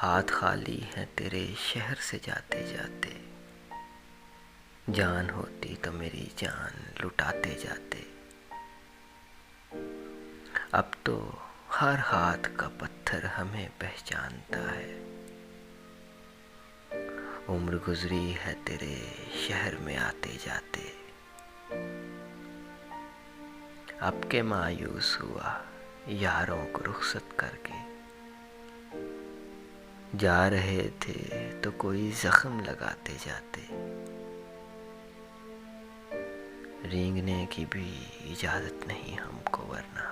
हाथ खाली हैं तेरे शहर से जाते जाते, जान होती तो मेरी जान लुटाते जाते। अब तो हर हाथ का पत्थर हमें पहचानता है। उम्र गुजरी है तेरे शहर में आते जाते। अब के मायूस हुआ यारों को रुखसत करके, जा रहे थे तो कोई जख्म लगाते जाते। रेंगने की भी इजाजत नहीं हमको, वरना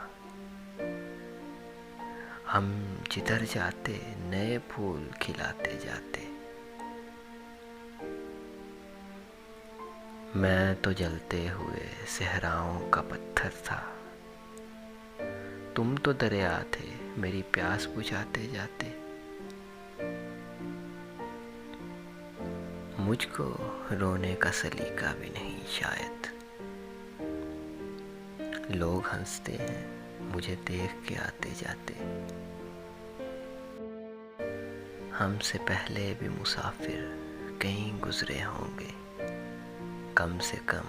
हम जिधर जाते नए फूल खिलाते जाते। मैं तो जलते हुए सहराओं का पत्थर था, तुम तो दरिया थे मेरी प्यास बुझाते जाते। मुझको रोने का सलीका भी नहीं शायद, लोग हंसते हैं मुझे देख के आते जाते। हमसे पहले भी मुसाफिर कहीं गुजरे होंगे, कम से कम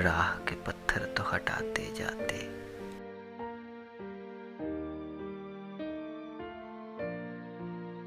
राह के पत्थर तो हटाते जाते।